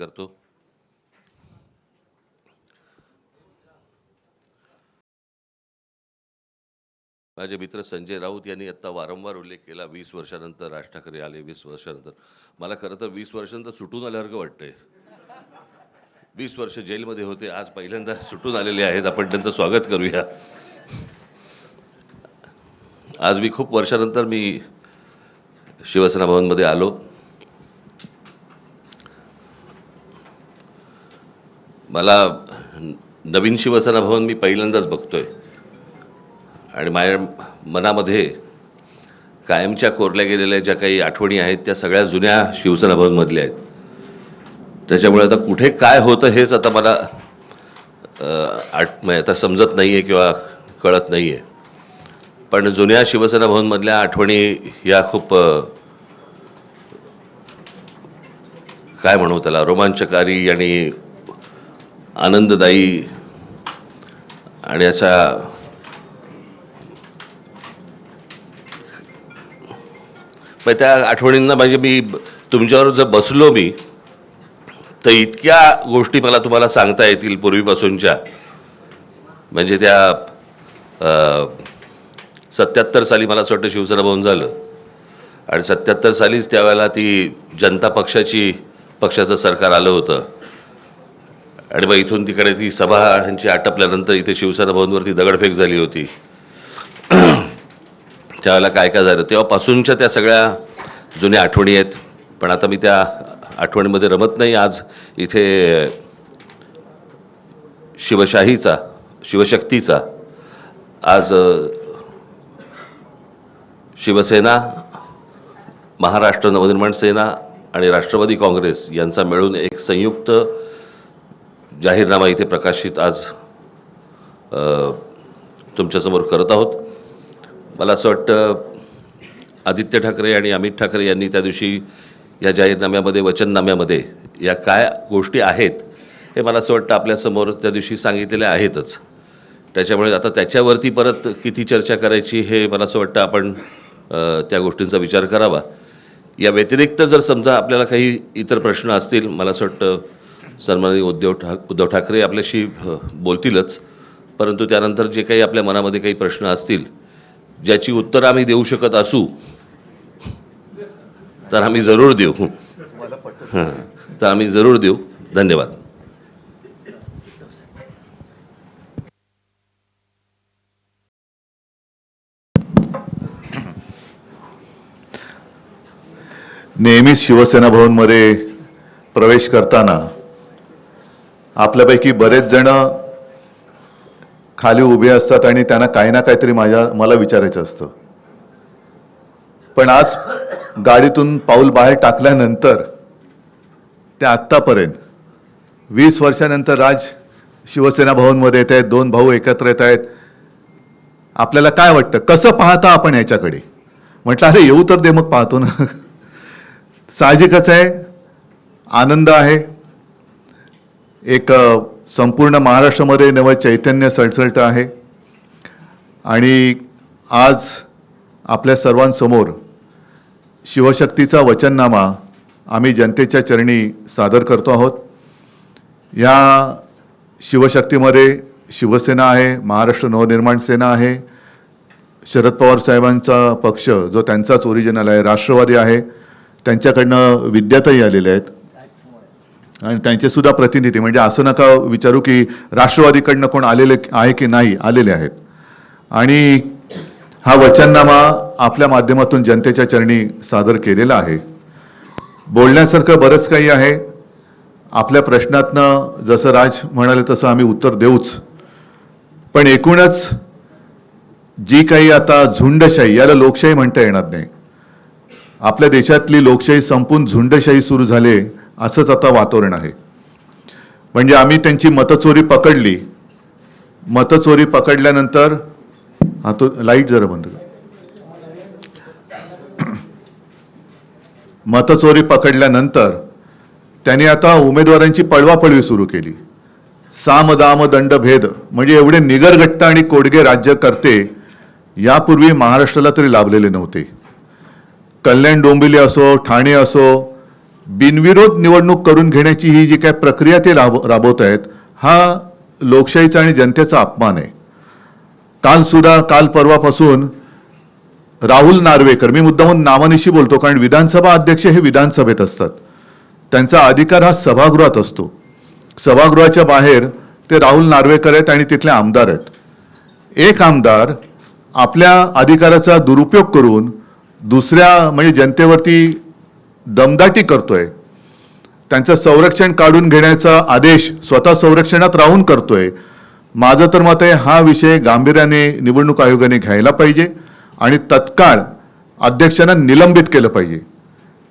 करतो. माझे मित्र संजय राऊत यांनी आता वारंवार उल्लेख केला 20 वर्षानंतर राज ठाकरे आले. 20 वर्षानंतर मला खरं तर 20 वर्षानंतर सुटून आल्यासारखं वाटतंय. 20 वर्ष जेलमध्ये होते, आज पहिल्यांदा सुटून आलेले आहेत. आपण त्यांचं स्वागत करूया. आज मी खूप वर्षानंतर मी शिवसेना भवनमध्ये आलो. मला नवीन शिवसेना भवन मी पहिल्यांदाच बघतोय आणि माझ्या मनामध्ये कायमच्या कोरल्या गेलेल्या ज्या काही आठवणी आहेत त्या सगळ्या जुन्या शिवसेना भवनमधल्या आहेत. त्याच्यामुळे आता कुठे काय होतं हेच आता मला आता समजत नाही आहे किंवा कळत नाही आहे. पण जुन्या शिवसेना भवनमधल्या आठवणी या खूप काय म्हणू त्याला, रोमांचकारी आणि आनंददायी आणि अशा त्या आठवणींना म्हणजे मी तुमच्यावर जर बसलो मी तर इतक्या गोष्टी मला तुम्हाला सांगता येतील पूर्वीपासूनच्या. म्हणजे त्या 77 साली मला असं वाटतं शिवसेना भवन झालं आणि 77 सालीच त्यावेळेला ती जनता पक्षाचं सरकार आलं होतं आणि मग इथून तिकडे ती सभा ह्यांची आटपल्यानंतर इथे शिवसेना भवनवरती दगडफेक झाली होती. त्यावेळेला काय काय झालं तेव्हापासूनच्या त्या सगळ्या जुन्या आठवणी आहेत. पण आता मी त्या आठवणीमध्ये रमत नाही. आज इथे शिवशक्तीचा आज शिवसेना, महाराष्ट्र नवनिर्माण सेना आणि राष्ट्रवादी काँग्रेस यांचा मिळून एक संयुक्त जाहीरनामा इथे प्रकाशित आज तुमच्यासमोर करत आहोत. मला असं वाटतं आदित्य ठाकरे आणि अमित ठाकरे यांनी त्या दिवशी या जाहीरनाम्यामध्ये, वचननाम्यामध्ये या काय गोष्टी आहेत हे मला असं वाटतं आपल्यासमोर त्या दिवशी सांगितलेल्या आहेतच. त्याच्यामुळे आता त्याच्यावरती परत किती चर्चा करायची हे मला असं वाटतं आपण त्या गोष्टींचा विचार करावा. या व्यतिरिक्त जर समजा आपल्याला काही इतर प्रश्न असतील, मला असं वाटतं सन्माननीय उद्धव ठाकरे आपल्याशी बोलतीलच, परंतु त्यानंतर जे काही आपल्या मनामध्ये काही प्रश्न असतील ज्याची उत्तरं आम्ही देऊ शकत असू तर आम्ही जरूर देऊ. तर आम्ही जरूर देऊ. धन्यवाद. नेहमीच शिवसेना भवनमध्ये प्रवेश करताना आपल्यापैकी बरेच जण खाली उभे असतात आणि त्यांना काही ना काहीतरी मला विचारायचं असतं. पण आज गाडीतून पाऊल बाहेर टाकल्यानंतर ते आत्तापर्यंत 20 वर्षानंतर राज शिवसेना भवनमध्ये येत आहेत, दोन भाऊ एकत्र येत आहेत. आपल्याला काय वाटतं, कसं पाहता आपण याच्याकडे? म्हटलं अरे येऊ तर दे, मग पाहतो ना. साहजिकच आहे, आनंद आहे. एक संपूर्ण महाराष्ट्रामध्ये नवं चैतन्य सळसळतं आहे आणि आज आपल्या सर्वांसमोर शिवशक्तीचा वचननामा आम्ही जनतेच्या चरणी सादर करतो आहोत. या शिवशक्तीमध्ये शिवसेना आहे, महाराष्ट्र नवनिर्माण सेना आहे, शरद पवार साहेबांचा पक्ष जो त्यांचाच ओरिजिनल आहे, राष्ट्रवादी आहे, त्यांच्याकडनं विद्याताई आलेल्या आहेत आणि त्यांचे सुद्धा प्रतिनिधी, म्हणजे असं नका विचारू की राष्ट्रवादीकडनं कोण आलेले आहे की नाही, आलेले आहेत. आणि हा वचननामा आपल्या माध्यमातून जनतेच्या चरणी सादर केलेला आहे. बोलण्यासारखं बरंच काही आहे. आपल्या प्रश्नातनं जसं राज म्हणाले तसं आम्ही उत्तर देऊच. पण एकूणच जी काही आता झुंडशाही, याला लोकशाही म्हणता येणार नाही, आपल्या देशातली लोकशाही संपून झुंडशाही सुरू झाले असंच आता वातावरण आहे. म्हणजे आम्ही त्यांची मतचोरी पकडली. मतचोरी पकडल्यानंतर हा तो लाईट जरा बंद कर. मतचोरी पकडल्यानंतर त्यांनी आता उमेदवारांची पळवापळवी सुरू केली. साम दाम दंड भेद, म्हणजे एवढे निगरगट्टा आणि कोडगे राज्यकर्ते यापूर्वी महाराष्ट्राला तरी लाभलेले नव्हते. कल्याण डोंबिवली असो, ठाणे असो, बिनविरोध निवडणूक करून घेण्याची ही जी काय प्रक्रिया ते राबवत आहेत, हा लोकशाहीचा आणि जनतेचा अपमान आहे. काल परवापासून राहुल नार्वेकर, मी मुद्दामून नावानिशी बोलतो कारण विधानसभा अध्यक्ष हे विधानसभेत असतात, त्यांचा अधिकार हा सभागृहात असतो. सभागृहाच्या बाहेर ते राहुल नार्वेकर आहेत आणि तिथले आमदार आहेत. एक आमदार आपल्या अधिकाराचा दुरुपयोग करून दुसऱ्या म्हणजे जनतेवरती दमदाटी करतोय, त्यांचं संरक्षण काढून घेण्याचा आदेश स्वतः संरक्षणात राहून करतोय. माझं तर मत आहे हा विषय गांभीर्याने निवडणूक आयोगाने घ्यायला पाहिजे आणि तत्काळ अध्यक्षांना निलंबित केलं पाहिजे.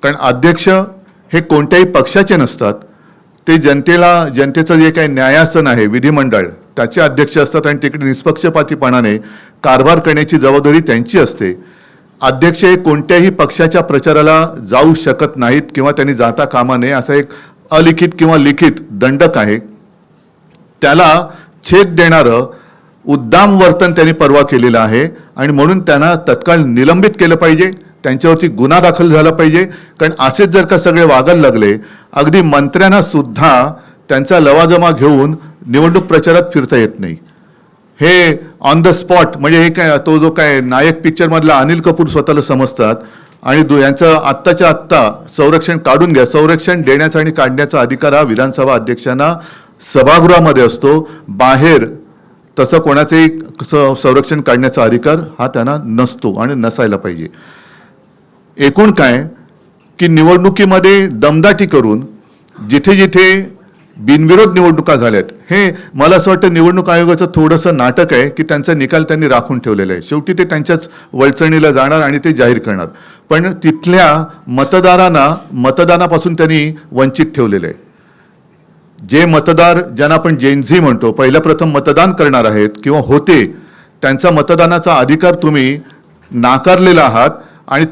कारण अध्यक्ष हे कोणत्याही पक्षाचे नसतात, ते जनतेचं जे काही न्यायासन आहे विधिमंडळ त्याचे अध्यक्ष असतात आणि तिकडे निष्पक्षपातीपणाने कारभार करण्याची जबाबदारी त्यांची असते. अध्यक्ष हे कोणत्याही पक्षाच्या प्रचाराला जाऊ शकत नाहीत किंवा त्यांनी जाता कामा नये, असा एक अलिखित किंवा लिखित दंडक आहे. त्याला छेद देणारं उद्दाम वर्तन त्यांनी परवा केलेलं आहे आणि म्हणून त्यांना तत्काळ निलंबित केलं पाहिजे, त्यांच्यावरती गुन्हा दाखल झाला पाहिजे. कारण असेच जर का सगळे वागायला लागले, अगदी मंत्र्यांना सुद्धा त्यांचा लवाजमा घेऊन निवडणूक प्रचारात फिरता येत नाही. हे ऑन द स्पॉट म्हणजे हे काय, तो जो काय नायक पिक्चरमधला अनिल कपूर स्वतःला समजतात आणि यांचं आत्ताच्या आत्ता संरक्षण काढून घ्या. संरक्षण देण्याचा आणि काढण्याचा अधिकार हा विधानसभा अध्यक्षांना सभागृहामध्ये असतो, बाहेर तसं कोणाचंही संरक्षण काढण्याचा अधिकार हा त्यांना नसतो आणि नसायला पाहिजे. एकूण काय की निवडणुकीमध्ये दमदाटी करून जिथे जिथे बिनविरोध निवडणुका झाल्यात, हे मला असं वाटतं निवडणूक आयोगाचं थोडंसं नाटक आहे की त्यांचा निकाल त्यांनी राखून ठेवलेला आहे. शेवटी ते त्यांच्याच वळचणीला जाणार आणि ते जाहीर करणार, पण तिथल्या मतदारांना मतदानापासून त्यांनी वंचित ठेवलेलं आहे. जे मतदार ज्यांना आपण जेनझी म्हणतो, पहिल्या प्रथम मतदान करणार आहेत किंवा होते, त्यांचा मतदानाचा अधिकार तुम्ही नाकारलेला आहात आणि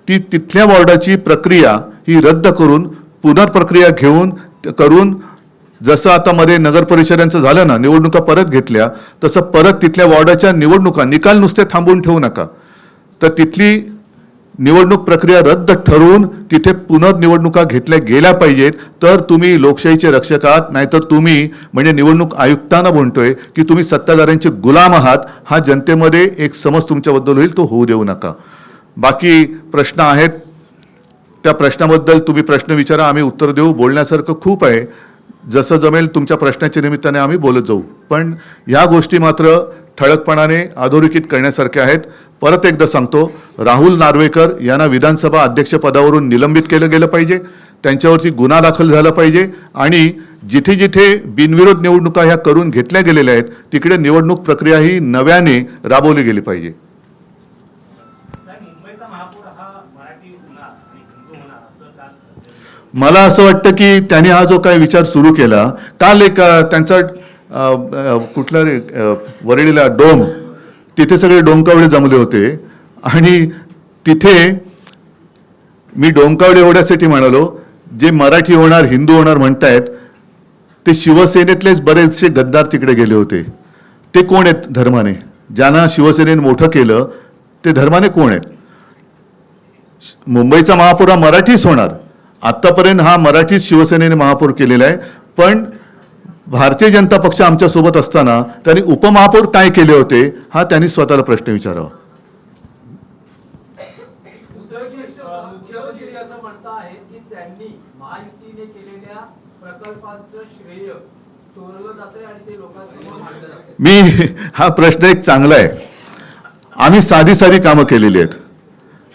तिथल्या वॉर्डाची प्रक्रिया ही रद्द करून पुनर्प्रक्रिया करून जसं आता मध्ये नगर परिषदांचं झालं ना, निवडणुका परत घेतल्या, तसं परत तिथल्या वॉर्डाच्या निवडणुका निकाल नुसते थांबवून ठेवू नका, तर तिथली निवडणूक प्रक्रिया रद्द ठरवून तिथे पुनर्निवडणुका घेतल्या गेल्या पाहिजेत. तर तुम्ही लोकशाहीचे रक्षक आहात, नाहीतर तुम्ही म्हणजे निवडणूक आयुक्तांना म्हणतोय की तुम्ही सत्ताधाऱ्यांचे गुलाम आहात. हा जनतेमध्ये एक समज तुमच्याबद्दल होईल, तो होऊ देऊ नका. बाकी प्रश्न आहेत, त्या प्रश्नाबद्दल तुम्ही प्रश्न विचारा, आम्ही उत्तर देऊ. बोलण्यासारखं खूप आहे, जसं जमेल तुमच्या प्रश्नाच्या निमित्ताने आम्ही बोलत जाऊ, पण ह्या गोष्टी मात्र ठळकपणाने अधोरेखित करण्यासारख्या आहेत. परत एकदा सांगतो, राहुल नार्वेकर यांना विधानसभा अध्यक्षपदावरून निलंबित केलं गेलं पाहिजे, त्यांच्यावरती गुन्हा दाखल झाला पाहिजे आणि जिथे जिथे बिनविरोध निवडणुका ह्या करून घेतल्या गेलेल्या आहेत तिकडे निवडणूक प्रक्रिया ही नव्याने राबवली गेली पाहिजे. मला असं वाटतं की त्यांनी हा जो काही विचार सुरू केला, काल एक त्यांचा कुठला रे वरळीला डोम, तिथे सगळे डोमकावडे जमले होते आणि तिथे मी डोमकावडे एवढ्यासाठी म्हणालो, जे मराठी होणार हिंदू होणार म्हणतायत ते शिवसेनेतलेच बरेचसे गद्दार तिकडे गेले होते. ते कोण आहेत धर्माने? ज्यांना शिवसेनेने मोठं केलं ते धर्माने कोण आहेत? मुंबईचा महापौर हा मराठीच होणार, आत्तापर्यंत हा मराठीच शिवसेनेने महापौर केलेला आहे. पण भारतीय जनता पक्ष आमच्या सोबत असताना त्यांनी उपमहापौर काय केले होते हा त्यांनी स्वतःला प्रश्न विचारावा. मुख्यमंत्री असं म्हणतात की त्यांनी महायुतीने केलेल्या प्रकल्पांचं श्रेय चोरलं जातंय आणि ते लोकांसमोर मांडलं जातंय. हा प्रश्न एक चांगला आहे. आम्ही साधी कामं केलेली आहेत.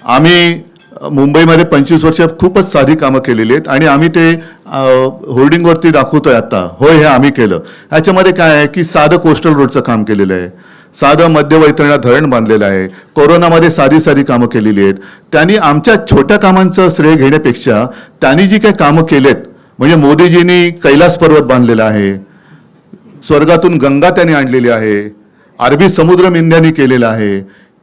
आम्ही मुंबईमध्ये 25 वर्ष खूपच साधी कामं केलेली आहेत आणि आम्ही ते होर्डिंगवरती दाखवतोय आता, होय हे आम्ही केलं. ह्याच्यामध्ये काय आहे की साधं कोस्टल रोडचं काम केलेलं आहे, साधं मध्य वैतरणा धरण बांधलेलं आहे, कोरोनामध्ये साधी कामं केलेली आहेत. त्यांनी आमच्या छोट्या कामांचं श्रेय घेण्यापेक्षा त्यांनी जी काही कामं केलेत, म्हणजे मोदीजींनी कैलास पर्वत बांधलेला आहे, स्वर्गातून गंगा त्यांनी आणलेली आहे, अरबी समुद्र इंडियानी केलेला आहे,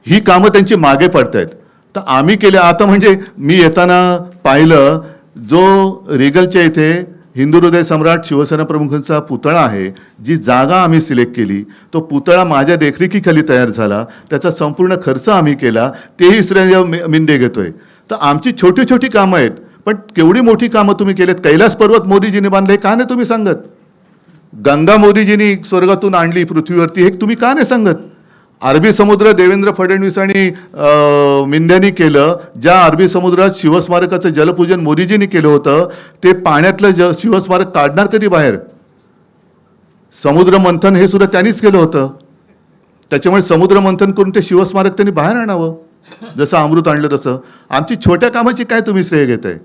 ही कामं त्यांची मागे पडतायत. तर आम्ही केले. आता म्हणजे मी येताना पाहिलं, जो रिगलच्या इथे हिंदू हृदय सम्राट शिवसेना प्रमुखांचा पुतळा आहे, जी जागा आम्ही सिलेक्ट केली, तो पुतळा माझ्या देखरेखीखाली तयार झाला, त्याचा संपूर्ण खर्च आम्ही केला, तेही श्रेय मिंदे घेतोय. तर आमची छोटी कामं आहेत, पण केवढी मोठी कामं तुम्ही केलेत. कैलास पर्वत मोदीजींनी बांधले, का नाही तुम्ही सांगत? गंगा मोदीजींनी स्वर्गातून आणली पृथ्वीवरती, हे तुम्ही का नाही सांगत? अरबी समुद्र देवेंद्र फडणवीस आणि मिंद्यांनी केलं. ज्या अरबी समुद्रात शिवस्मारकाचं जलपूजन मोदीजींनी केलं होतं, ते पाण्यातलं शिवस्मारक काढणार कधी बाहेर? समुद्र मंथन हे सुद्धा त्यांनीच केलं होतं. त्याच्यामुळे समुद्र मंथन करून ते शिवस्मारक त्यांनी बाहेर आणावं, जसं अमृत आणलं तसं. आमची छोट्या कामाची काय तुम्ही श्रेय घेताय?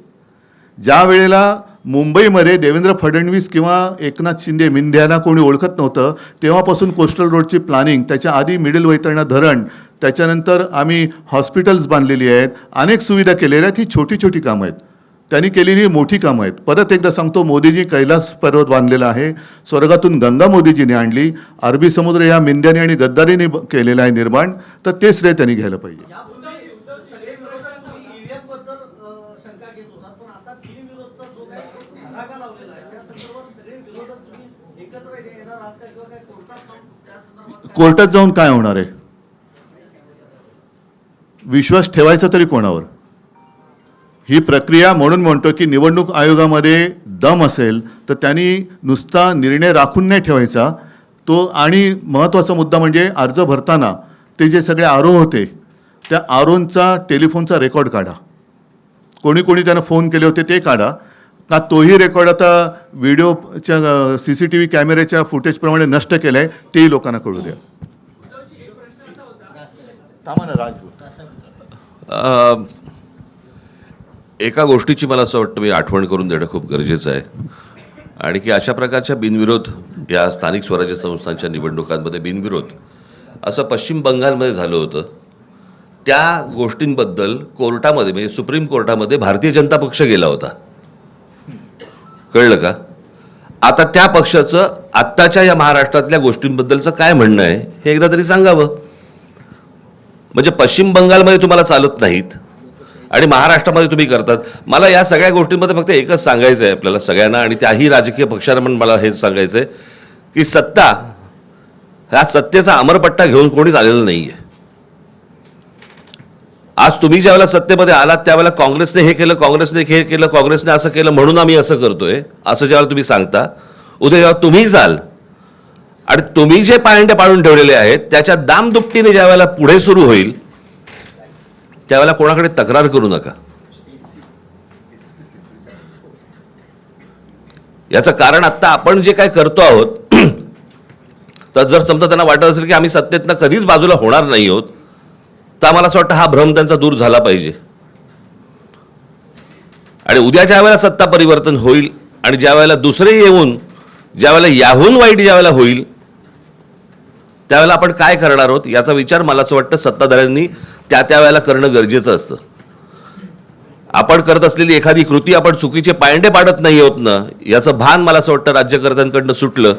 ज्या वेळेला मुंबईमध्ये देवेंद्र फडणवीस किंवा एकनाथ शिंदे मिंध्यांना कोणी ओळखत नव्हतं, तेव्हापासून कोस्टल रोडची प्लॅनिंग, त्याच्या आधी मिडल वैतरणा धरण, त्याच्यानंतर आम्ही हॉस्पिटल्स बांधलेली आहेत, अनेक सुविधा केलेल्या आहेत. ही छोटी छोटी कामं आहेत, त्यांनी केलेली मोठी कामं आहेत. परत एकदा सांगतो, मोदीजी कैलास पर्वत बांधलेला आहे, स्वर्गातून गंगा मोदीजीने आणली, अरबी समुद्र या मिंद्याने आणि गद्दारीने केलेला आहे निर्माण, तर ते श्रेय त्यांनी घ्यायला पाहिजे. सगळे विरोधक ईव्हीएम बद्दल शंका घेत होतात, पण आता बिनविरोधचा जो काही धडाका लावलेला आहे त्या संदर्भात सगळे विरोधक तुम्ही एकत्र येणार आहात का, किंवा काय कोर्टात जाऊन त्या संदर्भात कोर्टात जाऊन काय होणार आहे? विश्वास ठेवायचा तरी कोणावर? ही प्रक्रिया, म्हणून म्हणतो की निवडणूक आयोगामध्ये दम असेल तर त्यांनी नुसता निर्णय राखून नाही ठेवायचा तो. आणि महत्त्वाचा मुद्दा म्हणजे अर्ज भरताना ते जे सगळे आरोह होते, त्या आरोहचा टेलिफोनचा रेकॉर्ड काढा. कोणी कोणी त्यांना फोन केले होते ते काढा, का तोही रेकॉर्ड आता व्हिडिओच्या CCTV कॅमेऱ्याच्या फुटेजप्रमाणे नष्ट केलं आहे, तेही लोकांना कळू द्या. एका गोष्टीची मला असं वाटतं मी आठवण करून देणं खूप गरजेचं आहे, आणि की अशा प्रकारच्या बिनविरोध या स्थानिक स्वराज्य संस्थांच्या निवडणुकांमध्ये बिनविरोध असं पश्चिम बंगालमध्ये झालं होतं. त्या गोष्टींबद्दल कोर्टामध्ये, म्हणजे सुप्रीम कोर्टामध्ये भारतीय जनता पक्ष गेला होता. कळलं का? आता त्या पक्षाचं आत्ताच्या या महाराष्ट्रातल्या गोष्टींबद्दलचं काय म्हणणं आहे हे एकदा तरी सांगावं. म्हणजे पश्चिम बंगालमध्ये तुम्हाला चालत नाहीत आणि महाराष्ट्रामध्ये तुम्ही करतात. मला या सगळ्या गोष्टींमध्ये फक्त एकच सांगायचं आहे आपल्याला सगळ्यांना, आणि त्याही राजकीय पक्षांना पण मला हेच सांगायचं आहे की सत्ता, ह्या सत्तेचा अमरपट्टा घेऊन कोणीच आलेलं नाही आहे. आज तुम्ही ज्यावेळेला सत्तेमध्ये आलात त्यावेळेला काँग्रेसने हे केलं, काँग्रेसने हे केलं, काँग्रेसने असं केलं म्हणून आम्ही असं करतोय, असं ज्यावेळेला तुम्ही सांगता, उद्या जेव्हा तुम्ही जाल आणि तुम्ही जे पायंडे पाडून ठेवलेले आहेत त्याच्या दामदुपटीने ज्यावेळेला पुढे सुरू होईल त्यावेळेला कोणाकडे तक्रार करू नका. याचं कारण आत्ता आपण जे काय करतो आहोत, तर जर समजा त्यांना वाटत असेल की आम्ही सत्तेतनं कधीच बाजूला होणार नाही आहोत, तर आम्हाला असं वाटतं हा भ्रम त्यांचा दूर झाला पाहिजे. आणि उद्या ज्या वेळेला सत्ता परिवर्तन होईल आणि ज्या वेळेला दुसरे येऊन ज्यावेळेला याहून वाईट ज्यावेळेला होईल त्यावेळेला आपण काय करणार आहोत याचा विचार मला असं वाटतं सत्ताधाऱ्यांनी त्या वेळेला करणं गरजेचं असतं. आपण करत असलेली एखादी कृती आपण चुकीचे पायंडे पाडत नाही आहोत ना, याचं भान मला असं वाटतं राज्यकर्त्यांकडनं सुटलं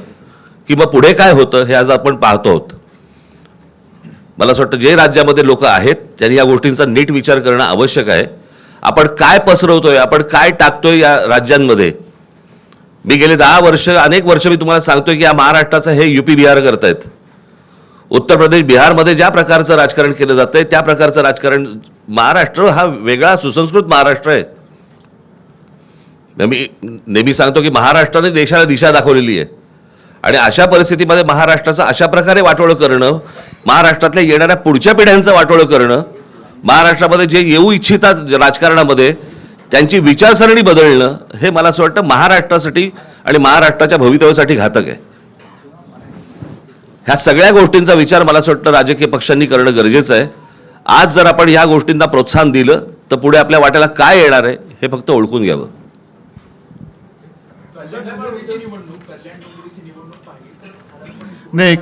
की मग पुढे काय होतं हे आज आपण पाहतो आहोत. मला असं वाटतं जे राज्यामध्ये लोक आहेत त्यांनी या गोष्टींचा नीट विचार करणं आवश्यक आहे. आपण काय पसरवतोय, आपण काय टाकतोय या राज्यांमध्ये. मी गेले 10 वर्ष, अनेक वर्ष मी तुम्हाला सांगतोय की या महाराष्ट्राचं हे UP बिहार करतायत. उत्तर प्रदेश बिहारमध्ये ज्या प्रकारचं राजकारण केलं जातंय त्या प्रकारचं राजकारण, महाराष्ट्र हा वेगळा सुसंस्कृत महाराष्ट्र आहे. मी नेहमी सांगतो की महाराष्ट्राने देशाला दिशा दाखवलेली आहे, आणि अशा परिस्थितीमध्ये महाराष्ट्राचं अशा प्रकारे वाटोळं करणं, महाराष्ट्रातल्या येणाऱ्या पुढच्या पिढ्यांचं वाटोळं करणं, महाराष्ट्रामध्ये जे येऊ इच्छितात राजकारणामध्ये त्यांची विचारसरणी बदलणं, हे मला असं वाटतं महाराष्ट्रासाठी आणि महाराष्ट्राच्या भवितव्यासाठी घातक आहे. ह्या सगळ्या गोष्टींचा विचार मला असं वाटतं राजकीय पक्षांनी करणं गरजेचं आहे. आज जर आपण ह्या गोष्टींना प्रोत्साहन दिलं तर पुढे आपल्या वाट्याला काय येणार आहे हे फक्त ओळखून घ्यावं. नाही,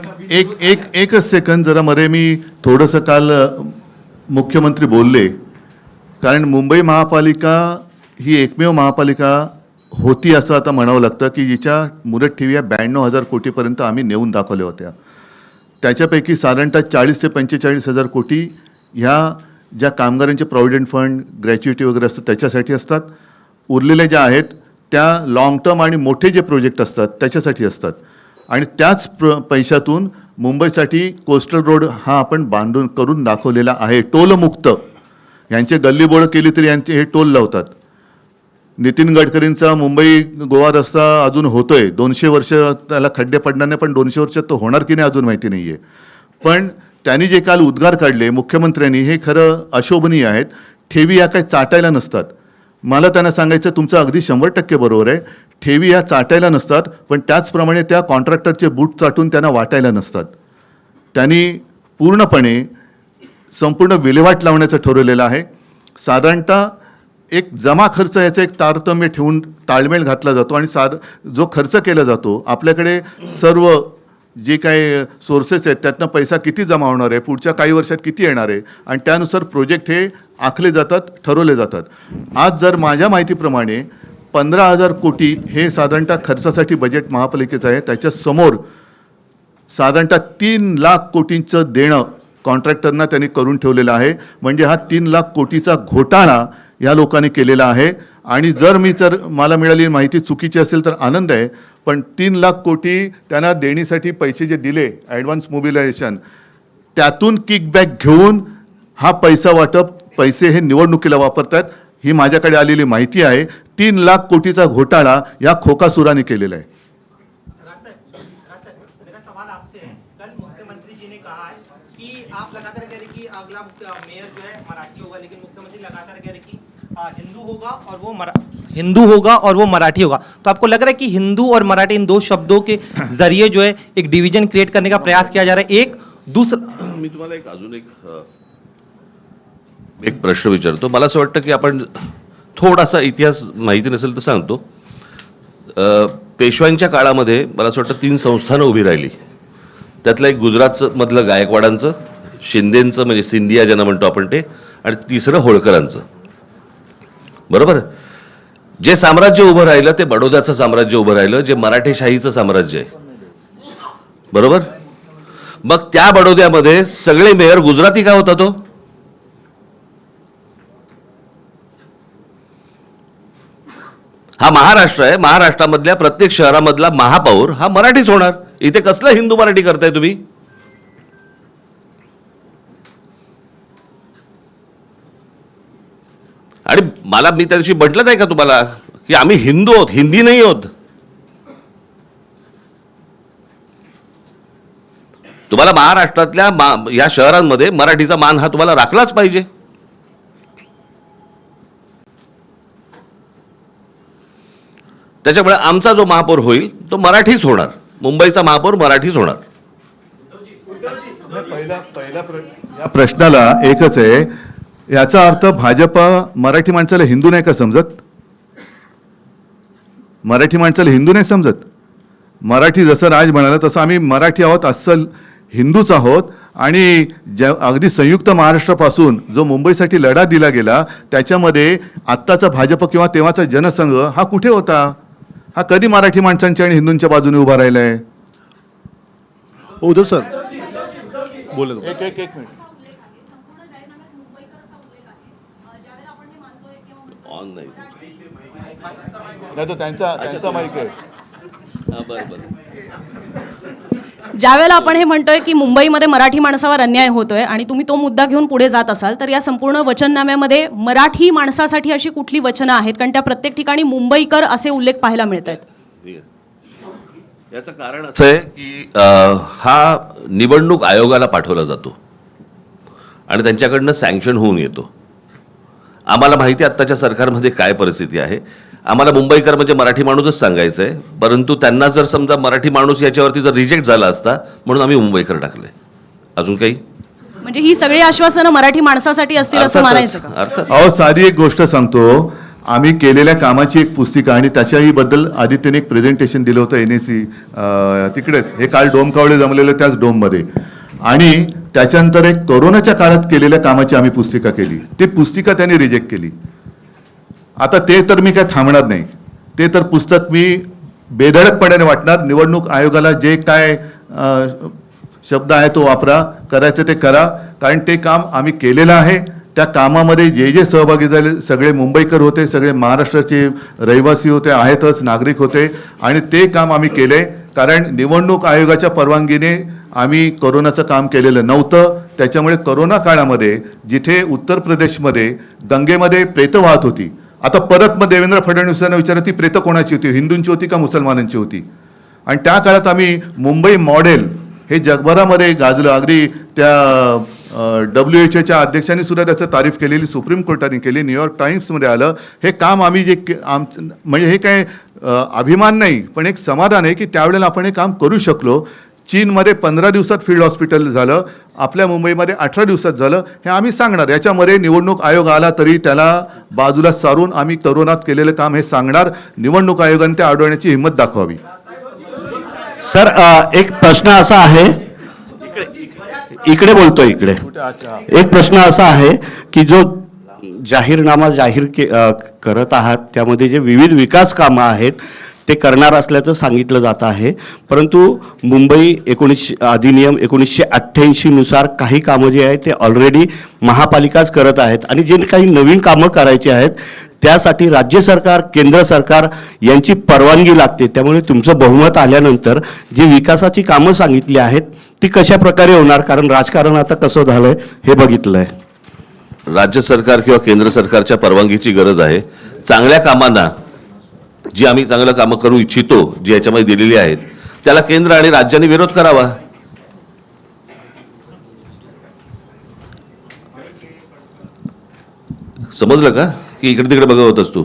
एकच सेकंद जरा मध्ये मी थोडंसं काल मुख्यमंत्री बोलले, कारण मुंबई महापालिका ही एकमेव महापालिका होती असं आता म्हणावं लागतं की जिच्या मुदत ठेवी 92,000 कोटीपर्यंत आम्ही नेऊन दाखवल्या होत्या. त्याच्यापैकी साधारणतः 40 ते 45,000 कोटी ह्या ज्या कामगारांचे प्रॉव्हिडंट फंड, ग्रॅच्युइटी वगैरे असतात त्याच्यासाठी असतात. उरलेल्या ज्या आहेत त्या लाँग टर्म आणि मोठे जे प्रोजेक्ट असतात त्याच्यासाठी असतात. आणि त्याच पैशातून मुंबईसाठी कोस्टल रोड हा आपण बांधून करून दाखवलेला आहे, टोलमुक्त. यांचे गल्लीबोळं केली तरी यांचे हे टोल लावतात. नितीन गडकरींचा मुंबई गोवा रस्ता अजून होतोय, 200 वर्ष त्याला खड्डे पडणार नाही, पण 200 वर्षात तो होणार की नाही अजून माहिती नाही आहे. पण त्यांनी जे काल उद्गार काढले मुख्यमंत्र्यांनी हे खरं अशोभनीय आहेत. ठेवी या काही चाटायला नसतात. मला त्यांना सांगायचं तुमचं अगदी 100% बरोबर आहे. ठेवी या चाटायला नसतात, पण त्याचप्रमाणे त्या कॉन्ट्रॅक्टरचे बूट चाटून त्यांना वाटायला नसतात. त्यांनी पूर्णपणे संपूर्ण विल्हेवाट लावण्याचं ठरवलेलं आहे. साधारणतः एक जमा खर्च याचं एक तारतम्य ठेवून ताळमेळ घातला जातो आणि जो खर्च केला जातो आपल्याकडे सर्व जे काही सोर्सेस आहेत त्यातनं पैसा किती जमा होणार आहे, पुढच्या काही वर्षात किती येणार आहे आणि त्यानुसार प्रोजेक्ट हे आखले जातात, ठरवले जातात. आज जर माझ्या माहितीप्रमाणे 15,000 कोटी हे साधारणतः खर्चासाठी बजेट महापालिकेचं आहे. त्याच्यासमोर साधारणतः 3 लाख कोटींचं देणं कॉन्ट्रॅक्टरना त्यांनी करून ठेवलेलं आहे. म्हणजे हा 3 लाख कोटीचा घोटाळा या लोकांनी केलेला आहे. आणि जर मला मिळालेली माहिती चुकीची असेल तर आनंद आहे, पण 3 लाख कोटी त्यांना देणीसाठी पैसे जे दिले ॲडव्हान्स मोबिलायझेशन, त्यातून किकबॅक घेऊन हा पैसे हे निवडणुकीला वापरतात. ही माझ्याकडे आलेली माहिती आहे. 3 लाख कोटीचा घोटाळा या खोकासुराने केलेला आहे. मेरा सवाल आपसे है, कल मुख्यमंत्री जी ने कहा है कि आप लगातार कह रहे कि अगला मेयर जो है मराठी होगा, लेकिन मुख्यमंत्री लगातार कह रहे कि हिंदू होगा और वो मराठी होगा. तो आपको लग रहा है कि हिंदू और मराठी इन दो शब्दों के जरिए जो है एक डिवीजन क्रिएट करने का प्रयास किया जा रहा है? एक दूसरा मी तुम्हाला अजून एक प्रश्न विचारतो. मला असं वाटतं की आपण थोडासा इतिहास माहिती नसेल तर सांगतो. पेशव्यांच्या काळामध्ये मला असं वाटतं 3 संस्थानं उभी राहिली. त्यातलं एक गुजरातचं मधलं गायकवाडांचं, शिंदेंचं म्हणजे सिंधिया ज्यांना म्हणतो आपण ते, आणि तिसरं होळकरांचं. बरोबर. जे साम्राज्य उभं राहिलं ते बडोद्याचं साम्राज्य उभं राहिलं, जे मराठेशाहीचं साम्राज्य आहे. बरोबर. मग त्या बडोद्यामध्ये सगळे मेयर गुजराती का होता तो? हा महाराष्ट्र आहे. महाराष्ट्रामधल्या प्रत्येक शहरामधला महापौर हा मराठीच होणार. इथे कसलं हिंदू मराठी करताय तुम्ही? आणि मी त्या दिवशी म्हटलं नाही का तुम्हाला की आम्ही हिंदू आहोत, हिंदी नाही आहोत. तुम्हाला महाराष्ट्रातल्या या शहरांमध्ये मराठीचा मान हा तुम्हाला राखलाच पाहिजे. त्याच्यामुळे आमचा जो महापौर होईल तो मराठीच होणार. मुंबईचा महापौर मराठीच होणार. या प्रश्नाला एकच आहे. याचा अर्थ भाजपा मराठी माणसाला हिंदू नाही का समजत? मराठी माणसाला हिंदू नाही समजत. मराठी जसं राज म्हणाला तसं आम्ही मराठी आहोत, अस्सल हिंदूच आहोत. आणि अगदी संयुक्त महाराष्ट्रापासून जो मुंबईसाठी लढा दिला गेला त्याच्यामध्ये आत्ताचा भाजप किंवा तेव्हाचा जनसंघ हा कुठे होता? हा कधी मराठी माणसांच्या आणि हिंदूंच्या बाजूने उभा राहिलाय? उद्धव सर बोले. एक मिनिट. ऑन नाही. नाही तो त्यांचा माईक आहे. ज्यावेळेला आपण हे म्हणतोय की मुंबईमध्ये मराठी माणसावर अन्याय होतोय आणि तुम्ही तो मुद्दा घेऊन पुढे जात असाल तर या संपूर्ण वचननाम्यामध्ये मराठी माणसासाठी अशी कुठली वचनं आहेत? कारण त्या प्रत्येक ठिकाणी मुंबईकर असे उल्लेख पाहायला मिळत आहेत. याचं कारण असं आहे की हा निवडणूक आयोगाला पाठवला जातो आणि त्यांच्याकडनं सँक्शन होऊन येतो. आम्हाला माहिती आहे आत्ताच्या सरकारमध्ये काय परिस्थिती आहे. आम्हाला मुंबईकर म्हणजे मराठी माणूसच सांगायचं आहे, परंतु त्यांना जर समजा मराठी माणूस याच्यावरती जर रिजेक्ट झाला असता म्हणून आम्ही मुंबईकर टाकले. अजून काही? म्हणजे ही सगळी आश्वासनं मराठी माणसासाठी असतील असं मानायचं का? अर्थात. अहो साधी एक गोष्ट सांगतो. आम्ही केलेल्या कामाची एक पुस्तिका आणि त्याच्याही बद्दल आदित्यने एक प्रेझेंटेशन दिलं होतं NAC तिकडेच. हे काल डोमकावळे जमलेलं त्याच डोममध्ये. आणि त्याच्यानंतर एक कोरोनाच्या काळात केलेल्या कामाची आम्ही पुस्तिका केली. ती पुस्तिका त्यांनी रिजेक्ट केली. आता ते तर मी काय थांबणार नाही. ते तर पुस्तक मी बेधडकपणाने वाटणार. निवडणूक आयोगाला जे काय शब्द आहे तो वापरा, करायचं ते करा. कारण ते काम आम्ही केलेलं आहे. त्या कामामध्ये जे सहभागी झाले सगळे मुंबईकर होते, सगळे महाराष्ट्राचे रहिवासी होते, आहेतच, नागरिक होते. आणि ते काम आम्ही केले. कारण निवडणूक आयोगाच्या परवानगीने आम्ही कोरोनाचं काम केलेलं नव्हतं. त्याच्यामुळे कोरोना काळामध्ये जिथे उत्तर प्रदेशमध्ये गंगेमध्ये प्रेतं वाहत होती आता परत मग देवेंद्र फडणवीसांना विचारा ती प्रेतं कोणाची होती, हिंदूंची होती का मुसलमानांची होती? आणि त्या काळात आम्ही मुंबई मॉडेल हे जगभरामध्ये गाजलं. अगदी त्या WHO अध्यक्षांनी सुद्धा त्याचं तारीफ केलेली सुप्रीम कोर्टाने केली, न्यूयॉर्क टाइम्समध्ये आलं. हे काम आम्ही जे म्हणजे हे काय अभिमान नाही, पण एक समाधान आहे की त्यावेळेला आपण हे काम करू शकलो. चीनमध्ये 15 दिवसात फील्ड हॉस्पिटल झालं, आपल्या मुंबईमध्ये 18 दिवसात झालं. हे आम्ही सांगणार. याच्यामध्ये निवडणूक आयोग आला तरी त्याला बाजूला सारून आम्ही करोनात केलेलं काम हे सांगणार. निवडणूक आयोगाने ते अडवण्याची हिंमत दाखवावी. सर एक प्रश्न असा आहे, इकडे बोलतो, इकडे एक प्रश्न असा आहे की जो जाहीरनामा करत आहात त्यामध्ये जे विविध विकास कामं आहेत ते करणार असल्याचं सांगितलं जात आहे, परंतु मुंबई अधिनियम 1988 नुसार काही कामं जे आहेत ते ऑलरेडी महापालिकाच करत आहेत आणि जे काही नवीन कामं करायची आहेत त्यासाठी राज्य सरकार, केंद्र सरकार यांची परवानगी लागते. त्यामुळे तुमचं बहुमत आल्यानंतर जी विकासाची कामं सांगितली आहेत ती कशा प्रकारे होणार? कारण राजकारण आता कसं झालंय हे बघितलंय. राज्य सरकार किंवा केंद्र सरकारच्या परवानगीची गरज आहे. चांगल्या कामांना, जी आम्ही चांगलं कामं करू इच्छितो, जी याच्यामध्ये दिलेली आहेत, त्याला केंद्र आणि राज्यांनी विरोध करावा. समजलं का की इकडे तिकडे बघत होतस तू?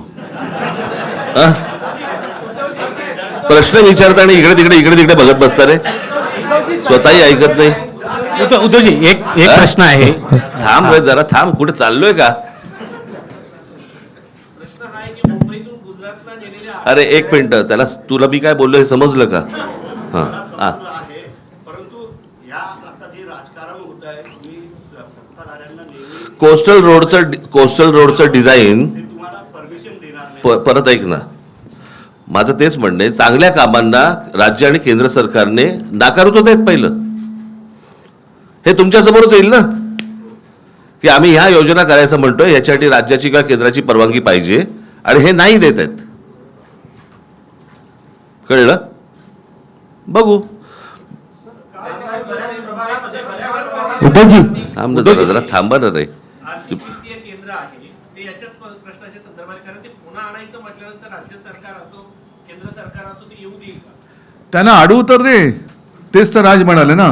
प्रश्न विचारता आणि इकडे तिकडे बघत बसता रे, स्वतःही ऐकत नाही. उद्धवजी एक प्रश्न आहे. थांब रे जरा, थांब. कुठे चाललोय का? अरे एक मिनिट, त्याला तुला मी काय बोललो हे समजलं का? हां हां. परंतु या आता जे राजकारण होत आहे, तुम्ही सत्ताधाऱ्यांना नेहमी कोस्टल रोडचं डिझाईन तुम्हाला परमिशन देणार नाही. परत ऐक ना, माझं तेच म्हणणं आहे, चांगल्या कामांना राज्य आणि केंद्र सरकारने नाकारत होते पहिलं. हे तुमच्यासमोरच येईल ना की आम्ही ह्या योजना करायचं म्हणतोय, याच्यासाठी राज्याची किंवा केंद्राची परवानगी पाहिजे आणि हे नाही देत आहेत. कळलं? बघू. उद्धवजी थांब ना जरा थांबा ना रे. केंद्र आहे ते याच्याच प्रश्नाच्या संदर्भात, कारण ते पुन्हा आणायचं म्हटल्यानंतर राज्य सरकार असो केंद्र सरकार असो ते येऊ देईल का? त्यांना आडउत्तर दे. तेच तर राज म्हणाले ना,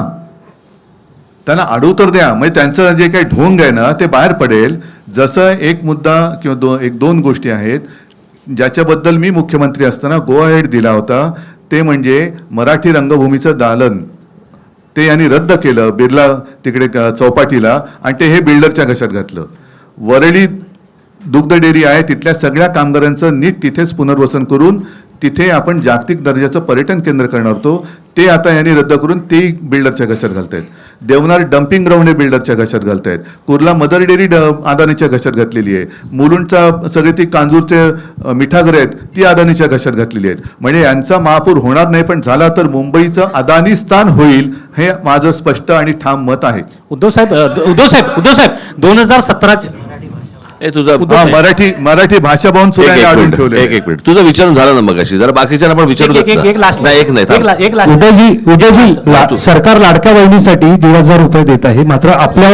त्यांना आडउत्तर द्या. म्हणजे त्यांचं जे काही ढोंग आहे ना ते बाहेर पडेल. जसं एक मुद्दा किंवा दोन गोष्टी आहेत ज्याच्याबद्दल मी मुख्यमंत्री असताना गो अहेड दिला होता, ते म्हणजे मराठी रंगभूमीचं दालन ते यांनी रद्द केलं बिर्ला तिकडे चौपाटीला, आणि ते हे बिल्डरच्या घशात घातलं. वरळी दुग्ध डेअरी आहे, तिथल्या सगळ्या कामगारांचं नीट तिथेच पुनर्वसन करून तिथे आपण जागतिक दर्जाचं पर्यटन केंद्र करणार होतो, ते आता यांनी रद्द करून ते बिल्डरच्या घशात घालतायत. देवनार डम्पिंग ग्राउंड हे बिल्डरच्या घशात घालतायत. कुर्ला मदर डेअरी अदानीच्या घशात घातलेली आहे. मुलुंडचा सगळे ती कांजूरचे मिठागरे आहेत ती अदानीच्या घशात घातलेली आहेत. म्हणजे यांचा महापूर होणार नाही, पण झाला तर मुंबईचं अदानीस्थान होईल, हे माझं स्पष्ट आणि ठाम मत आहे. उद्धव साहेब 2017 तुझा मराठी भाषा भवन सुद्धा अडवून ठेवले. एक मिनिट, तुझं विचारून झालं ना मगाशी, जरा बाकीच्यांना पण विचारू देत ना. नाही, एक नाही, थांब. उद्धवजी सरकार लाडक्या बहिणीसाठी 1,500 रुपये देत आहे, मात्र आपल्या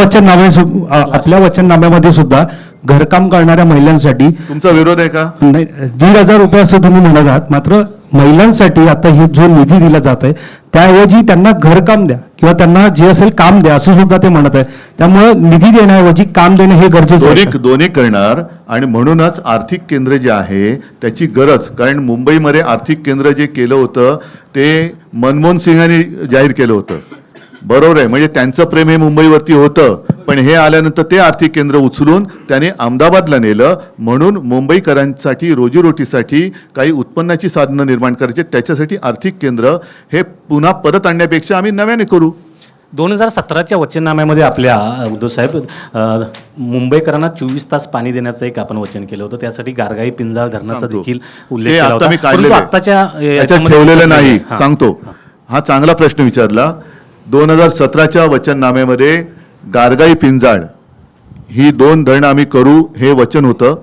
वचननाम्यामध्ये सुद्धा घरकाम करणाऱ्या महिलांसाठी तुमचा विरोध आहे का? नाही, 1,500 रुपये असं तुम्ही म्हणत आहात, मात्र महिलांसाठी आता हे जो निधी दिला जात आहे त्याऐवजी त्यांना घरकाम द्या किंवा त्यांना जे असेल काम द्या असं सुद्धा ते म्हणत आहे. त्यामुळे निधी देण्याऐवजी काम देणे हे गरजेचं आहे. दोन्ही करणार. आणि म्हणूनच आर्थिक केंद्र जे आहे त्याची गरज, कारण मुंबईमध्ये आर्थिक केंद्र जे केलं होतं ते मनमोहन सिंगांनी जाहीर केलं होतं, बरोबर आहे. म्हणजे त्यांचं प्रेम हे मुंबईवरती होतं, पण हे आल्यानंतर ते आर्थिक केंद्र उचलून त्याने अहमदाबादला नेलं. म्हणून मुंबईकरांसाठी रोजीरोटीसाठी काही उत्पन्नाची साधनं निर्माण करायची, त्याच्यासाठी आर्थिक केंद्र हे पुन्हा परत आणण्यापेक्षा आम्ही नव्याने करू. 2017च्या वचननाम्यामध्ये आपल्या उद्धव साहेब मुंबईकरांना 24 तास पाणी देण्याचं एक आपण वचन केलं होतं. त्यासाठी गारगाई पिंजाळ धरणाचा सांगतो. देखील ते उल्लेख केला आता होता. मी परंतु काढलेलं आत्ताच्या त्याच्यात याच्यामध्ये ठेवलेलं नाही. हां. सांगतो, हा चांगला प्रश्न विचारला. 2017च्या वचननाम्यामध्ये गारगाई पिंजाळ ही 2 धरणं आम्ही करू हे वचन होतं.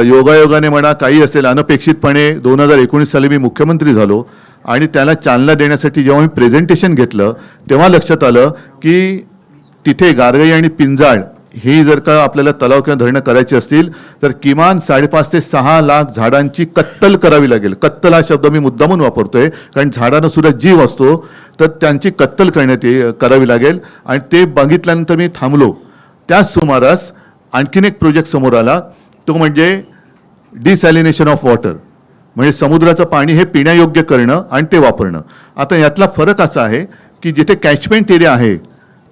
योगायोगाने म्हणा काही असेल, अनपेक्षितपणे 2019 साली मी मुख्यमंत्री झालो आणि त्याला चालना देण्यासाठी जेव्हा मी प्रेझेंटेशन घेतलं तेव्हा लक्षात आलं की तिथे गारगाई आणि पिंजाळ ही जर का आपल्याला तलाव किंवा धरणं करायची असतील तर किमान 5.5 ते 6 लाख झाडांची कत्तल करावी लागेल. कत्तल हा शब्द मी मुद्दामून वापरतोय कारण झाडांना सुद्धा जीव असतो, तर त्यांची कत्तल करावी लागेल. आणि ते बघितल्यानंतर मी थांबलो. त्याच सुमारास आणखीन एक प्रोजेक्ट समोर आला, तो म्हणजे डिसॅलिनेशन ऑफ वॉटर, म्हणजे समुद्राचं पाणी हे पिण्यायोग्य करणं आणि ते वापरणं. आता यातला फरक असा आहे की जिथे कॅचमेंट एरिया आहे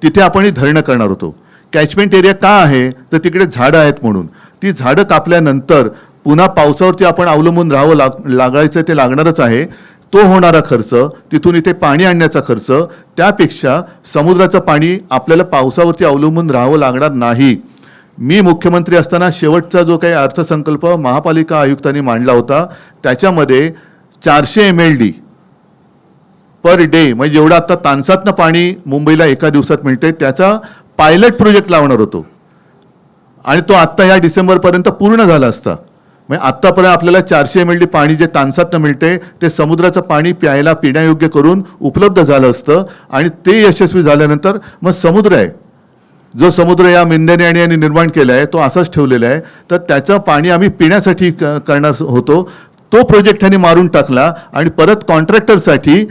तिथे आपण ही धरणं करणार होतो. कॅचमेंट एरिया का आहे तर तिकडे झाडं आहेत म्हणून. ती झाडं कापल्यानंतर पुन्हा पावसावरती आपण अवलंबून राहावं लागायचं ते लागणारच आहे. तो होणारा खर्च, तिथून इथे पाणी आणण्याचा खर्च, त्यापेक्षा समुद्राचं पाणी आपल्याला पावसावरती अवलंबून राहावं लागणार नाही. मी मुख्यमंत्री असताना शेवटचा जो काही अर्थसंकल्प महापालिका आयुक्तांनी मांडला होता त्याच्यामध्ये 400 MLD पर डे, म्हणजे जेवढं आता तानसातनं पाणी मुंबईला एका दिवसात मिळते त्याचा पायलट प्रोजेक्ट लावणार होतो. आणि तो आत्ता या डिसेंबरपर्यंत पूर्ण झाला असता. म्हणजे आत्तापर्यंत आपल्याला 400 MLD पाणी जे तानसातनं मिळते ते समुद्राचं पाणी प्यायला पिण्यायोग्य करून उपलब्ध झालं असतं. आणि ते यशस्वी झाल्यानंतर मग समुद्र आहे, जो समुद्र या मिंदेने आणि यांनी निर्माण केला आहे तो असाच ठेवलेला आहे, तर त्याचं पाणी आम्ही पिण्यासाठी करणार होतो. तो प्रोजेक्ट त्यांनी मारून टाकला आणि परत कॉन्ट्रॅक्टरसाठी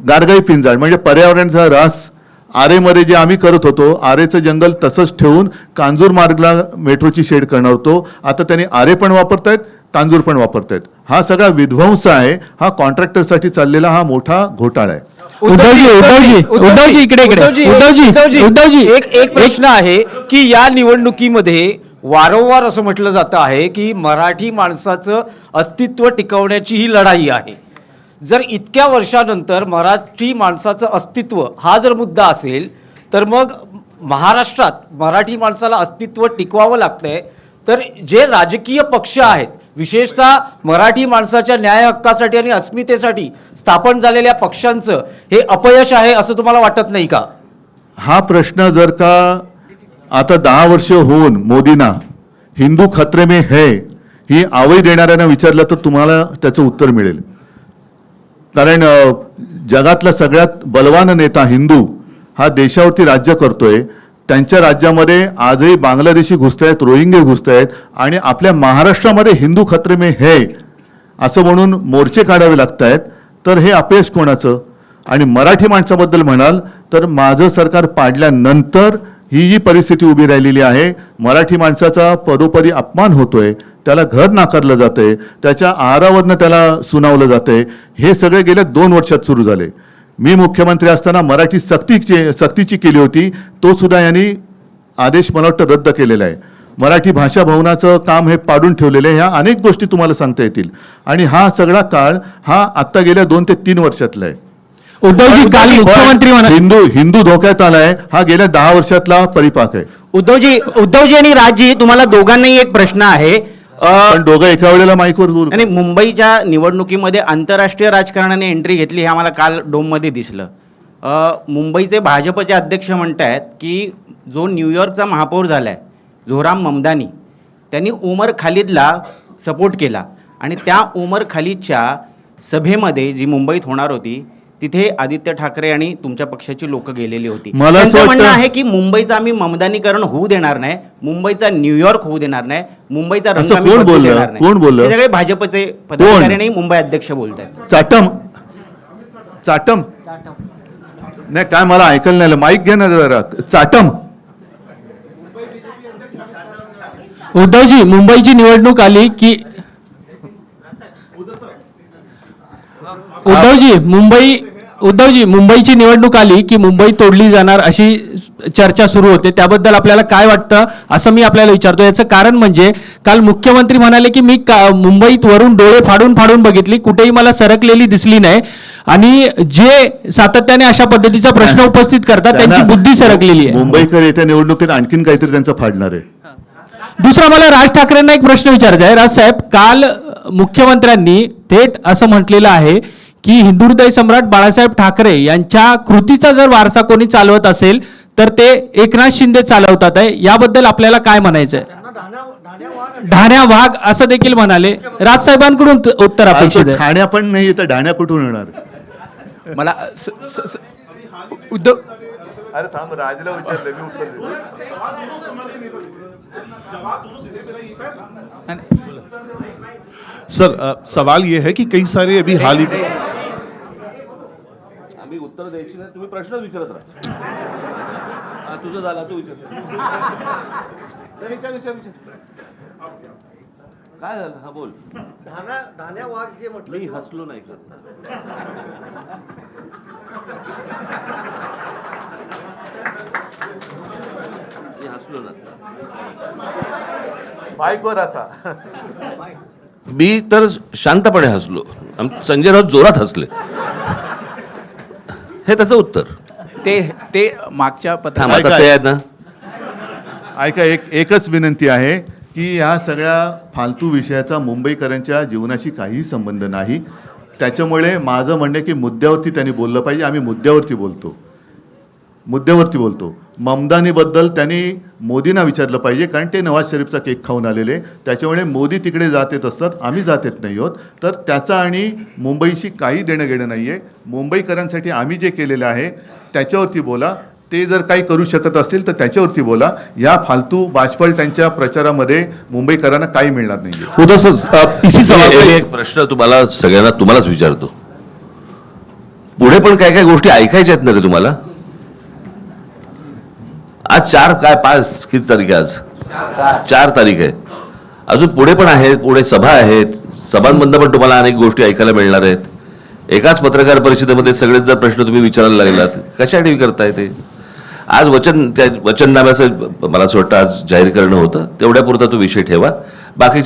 गारगाई पिंजाळ म्हणजे पर्यावरणाचा ऱ्हास आरेमध्ये जे आम्ही करत होतो, आरेचं जंगल तसंच ठेवून कांजूर मार्गला मेट्रोची शेड करणार होतो. आता त्यांनी आरे पण वापरतायत, कांजूर पण वापरतायत. हा सगळा विध्वंस आहे. हा कॉन्ट्रॅक्टरसाठी चाललेला हा मोठा घोटाळा आहे. उद्धवजी इकडे एक प्रश्न आहे की या निवडणुकीमध्ये वारंवार असं म्हटलं जातं आहे की मराठी माणसाचं अस्तित्व टिकवण्याची ही लढाई आहे. जर इतक्या वर्षानंतर मराठी माणसाचं अस्तित्व हा जर मुद्दा असेल तर मग महाराष्ट्रात मराठी माणसाला अस्तित्व टिकवावं लागतंय, तर जे राजकीय पक्ष आहेत विशेषतः मराठी माणसाच्या न्याय हक्कासाठी आणि अस्मितेसाठी स्थापन झालेल्या पक्षांचं हे अपयश आहे असं तुम्हाला वाटत नाही का? हा प्रश्न जर का आता 10 वर्ष होऊन मोदींना हिंदू खतरे में है ही आवई देणाऱ्यांना विचारलं तर तुम्हाला त्याचं उत्तर मिळेल. कारण जगातला सगळ्यात बलवान नेता हिंदू हा देशावरती राज्य करतोय. त्यांच्या राज्यामध्ये आजही बांगलादेशी घुसतायत, रोहिंगे घुसतायत आणि आपल्या महाराष्ट्रामध्ये हिंदू खतरे में है असं म्हणून मोर्चे काढावे लागत आहेत. तर हे अपयश कोणाचं? आणि मराठी माणसाबद्दल म्हणाल तर माझं सरकार पाडल्यानंतर ही जी परिस्थिती उभी राहिलेली आहे, मराठी माणसाचा पदोपदी अपमान होतोय, त्याला घर नाकारलं जातंय, त्याच्या आहारावरनं त्याला सुनावलं जातंय. हे सगळे गेल्या 2 वर्षात सुरू झाले. मी मुख्यमंत्री असताना मराठी सक्तीची केली होती, तो सुद्धा यांनी आदेश मला वाटतं रद्द केलेला आहे. मराठी भाषा भवनाचं काम हे पाडून ठेवलेलं आहे. ह्या अनेक गोष्टी तुम्हाला सांगता येतील. आणि हा सगळा काळ हा आत्ता गेल्या 2 ते 3 वर्षातला आहे. उद्धवजी काल मुख्यमंत्री हिंदू धोक्यात आलाय हा गेल्या 10 वर्षातला परिपाक आहे. उद्धवजी आणि राजजी, तुम्हाला दोघांनाही एक प्रश्न आहे. पण दोघं एका वेळेला माईकवर बोलू. आणि मुंबईच्या निवडणुकीमध्ये आंतरराष्ट्रीय राजकारणाने एंट्री घेतली हे आम्हाला काल डोममध्ये दिसलं. मुंबईचे भाजपचे अध्यक्ष म्हणतायत की जो न्यूयॉर्कचा महापौर झालाय झोराम ममदानी, त्यांनी उमर खालिदला सपोर्ट केला आणि त्या उमर खालिदच्या सभेमध्ये जी मुंबईत होणार होती तिथे आदित्य ठाकरे आणि तुमच्या पक्षाची लोक गेलेली होती. त्यांचं म्हणणं आहे की मुंबईचं आम्ही ममदानीकरण होऊ देणार नाही, मुंबईचा न्यूयॉर्क होऊ देणार नाही, मुंबईचा रंग आम्ही बदलू देणार नाही. कोण बोललं? हे सगळे भाजपचे पदाधिकारी आणि मुंबई अध्यक्ष बोलतात. चाटम नाही काय मला ऐकायला नाही आलं. माईक घ्या ना जरा. चाटम. उद्धवजी मुंबईची निवडणूक आली की उद्धवजी मुंबईची निवडणूक आली की मुंबई तोडली जाणार अशी चर्चा सुरू होते. त्याबद्दल आपल्याला काय वाटतं असं मी आपल्याला विचारतो. याचं कारण म्हणजे काल मुख्यमंत्री म्हणाले की मी मुंबईत वरून डोळे फाडून बघितली, कुठेही मला सरकलेली दिसली नाही. आणि जे सातत्याने अशा पद्धतीचा प्रश्न उपस्थित करतात त्यांची बुद्धी सरकलेली आहे. मुंबईकर येत्या निवडणुकीत आणखीन काहीतरी त्यांचं फाडणार आहे. दुसरा मला राज ठाकरेंना एक प्रश्न विचारायचा आहे. राज साहेब, काल मुख्यमंत्र्यांनी थेट असं म्हटलेलं आहे की हिंदू हृदय सम्राट बाळासाहेब ठाकरे यांच्या कृतीचा जर वारसा कोणी चालवत असेल तर ते एकनाथ शिंदे चालवतात आहे. याबद्दल आपल्याला काय म्हणायचं आहे? ढाण्या वाघ असं देखील म्हणाले. राजसाहेबांकडून उत्तर अपेक्षित आहे. ठाण्या पण नाही तर ढाण्या कुठून येणार? मला उद्धव अरे थांब, राजला विचारलं मी उत्तर देतो. सर सवाल ये है कि कई सारे अभी हाल ही आम्ही उत्तर द्यायची नाही, तुम्ही प्रश्न विचारत राहा. तुझं झाला, तू विचार. विचार. काय झालं? हा बोल. धान्या वाघ जे म्हटलं मी हसलो नाही करत. मी हसलो ना. बाईकवर असा. मी तर शांतपणे हसलो. संजय राऊत जोरात हसले. हे त्याचं उत्तर. ते मागच्या थांब, आता ते आहे ना. ऐका, एकच विनंती आहे की ह्या सगळ्या फालतू विषयाचा मुंबईकरांच्या जीवनाशी काहीही संबंध नाही. त्याच्यामुळे माझं म्हणणं आहे की मुद्द्यावरती त्यांनी बोललं पाहिजे. आम्ही मुद्द्यावरती बोलतो. ममदानीबद्दल त्यांनी मोदींना विचारलं पाहिजे, कारण ते नवाज शरीफचा केक खाऊन आलेले. त्याच्यामुळे मोदी तिकडे जात येत असतात, आम्ही जात येत नाही आहोत. तर त्याचा आणि मुंबईशी काही देणं घेणं नाही आहे. मुंबईकरांसाठी आम्ही जे केलेलं आहे त्याच्यावरती बोला. ते जर काही करू शकत असतील तर त्याच्यावरती बोला. या फालतू बाजपलट्यांच्या प्रचारामध्ये मुंबईकरांना काही मिळणार नाही. उधर सर इसी सवाल मी पे एक प्रश्न तुम्हालाच विचारतो. पुढे पण काय काय गोष्टी ऐकायच्या आहेत ना रे तुम्हाला? आज 4 काय 5 किती तारीख आहे? आज 4 तारीख आहे. अजून पुढे पण आहेत, पुढे सभा आहेत. सभांमधनं पण तुम्हाला अनेक गोष्टी ऐकायला मिळणार आहेत. एकाच पत्रकार परिषदेमध्ये सगळेच जर प्रश्न तुम्ही विचारायला लागलात, कशासाठी करताय ते? आज वचननाम्याचं मला असं वाटतं आज जाहीर करणं होतं, तेवढ्यापुरता तो विषय ठेवा. बाकीच्या